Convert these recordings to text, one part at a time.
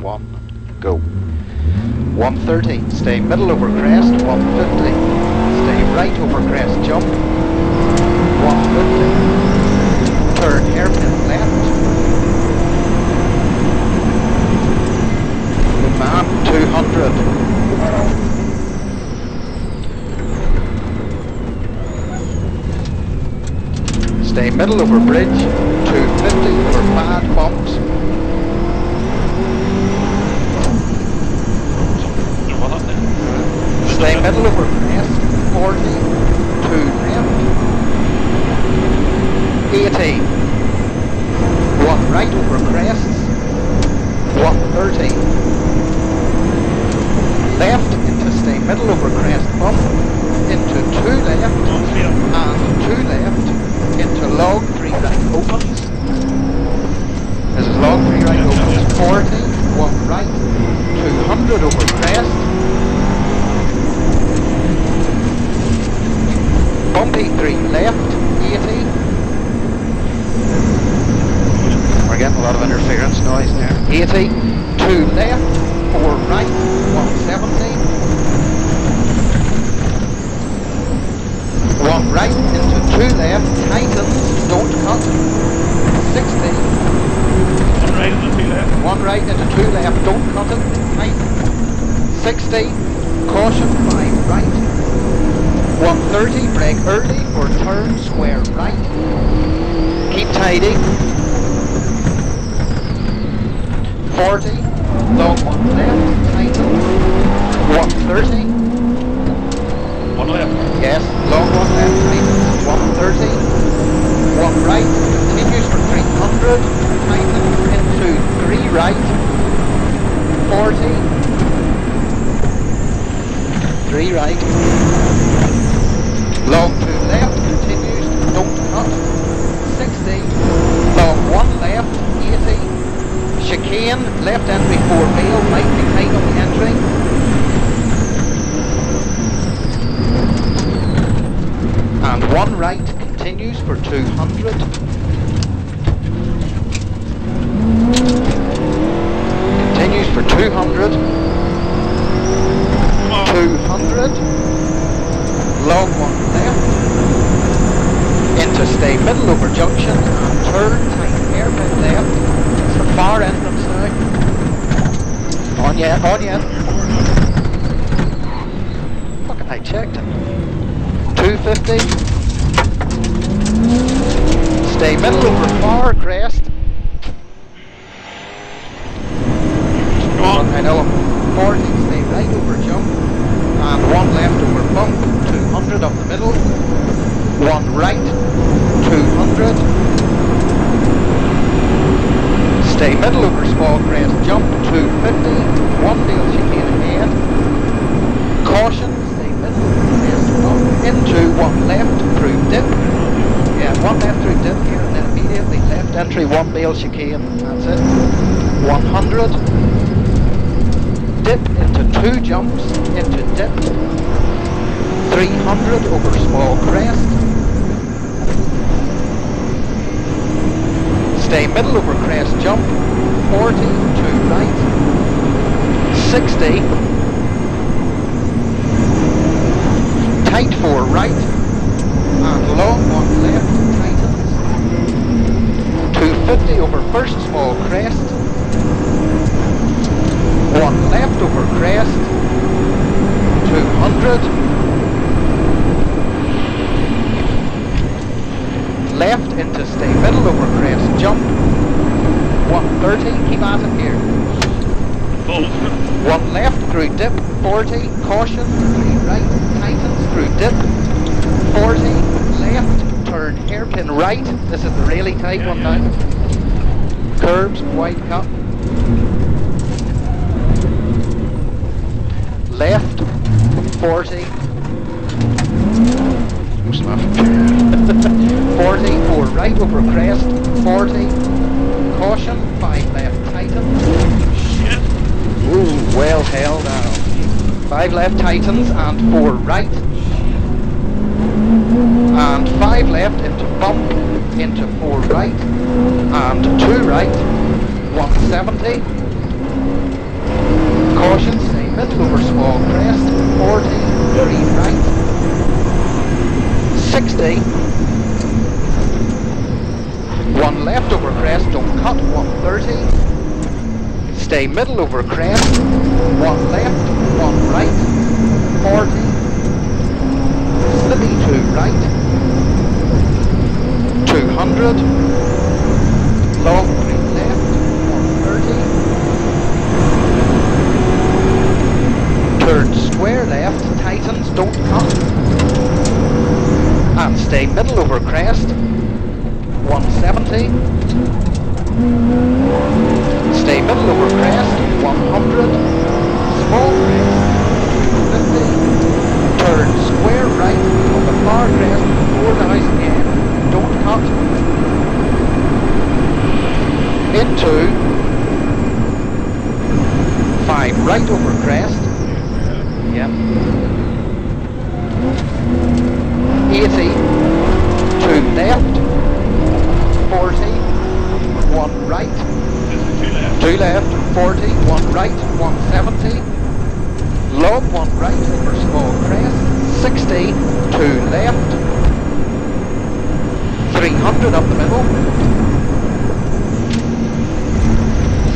1, go. 130, stay middle over crest, 150, stay right over crest jump, 150, turn hairpin left, good man, 200, stay middle over bridge, 250 over bad bumps. Stay middle over crest, 40, 2 left, 80, 1 right over crest, 130, left into stay middle over crest bump, into 2 left, and 2 left, into log 3 right opens, this is log 3 right opens, 40, 1 right, 200 over crest, bumpy 3 left, 80. We're getting a lot of interference noise there. 80, 2 left, 4 right, 170. 1 right into 2 left, tightens, don't cut. 60. 1 right into 2 left. 1 right into 2 left, don't cut it, tight. 60, caution 5 right. 130, brake early for turn square right. Keep tidy. 40, long 1 left, tighten. 130. 1 left. Yes, long 1 left, tighten. 130. 1 right, continues for 300, tighten into 3 right. 40. 3 right. Long 2 left, continues, don't cut, 60, long 1 left, 80, chicane, left entry 4 bail, might be tight on the entry, and 1 right, continues for 200, continues for 200, 200, long 1 left, into stay middle over junction and turn tight hairpin left, it's the far entrance now, on yet, fucking I checked it, 250, stay middle over far crest, I know, 40, stay right over jump, and 1 left over bump, 200 up the middle, 1 right, 200, stay middle over small crest jump, 250, 1 bail chicane ahead, caution, stay middle over crest bump, into 1 left through dip, yeah, 1 left through dip here, and then immediately left entry, 1 bail chicane, that's it, 100, dip into 2 jumps, into dip, 300 over small crest, stay middle over crest jump, 40, 2 right, 60, tight 4 right, and long 1 left, tightens, 250 over first small crest, 1 left over crest, 200, left into stay middle over crest jump, 130, keep at it here, 1 left through dip, 40, caution, 3 right, tightens through dip, 40, left, turn hairpin right, this is the really tight one now, curbs, wide cut, left, 40, 40, 4 right over crest, 40, caution, 5 left tightens, Shit. ooh, well held now, 5 left tightens and 4 right, and 5 left into bump, into 4 right, and 2 right, 170, Caution, stay middle over small crest, 40, 3 right, 60, 1 left over crest, don't cut, 130, stay middle over crest, 1 left, 1 right, 40, slippy 2 right, 200, long 3 left, 130, turn square left, tightens, don't cut, and stay middle over crest, 170, stay middle over crest, 100, small crest, 250, turn square right on the far crest, 4000 yen, don't cut, into 5 right over crest, yep, 80, 2 left, 40, 1 right, 2 left, 40, 1 right, 170, long 1 right over small crest, 60, 2 left, 300 up the middle,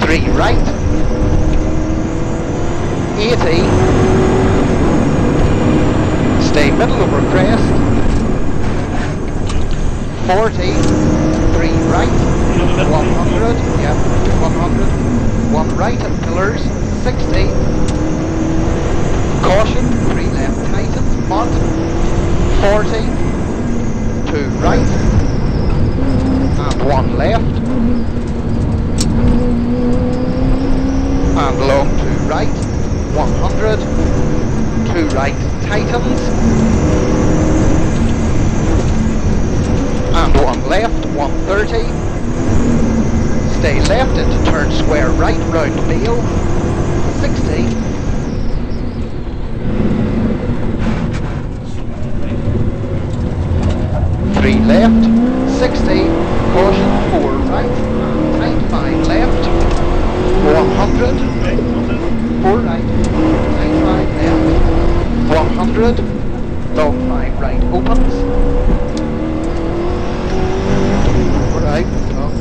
3 right, 80, stay middle over crest, 40, 3 right, 100, yep, 100, 1 right at pillars, 60, caution, 3 left tightens, mud, 40, 2 right, and 1 left, and long 2 right, 100, 2 right tightens, and 1 left, 130, stay left into turn square right round Beale, 60, 3 left, 60, caution, 4 right, tight 5 left, 100, 4 right, tight 5 left, 100, long 5 right opens, 4 right, long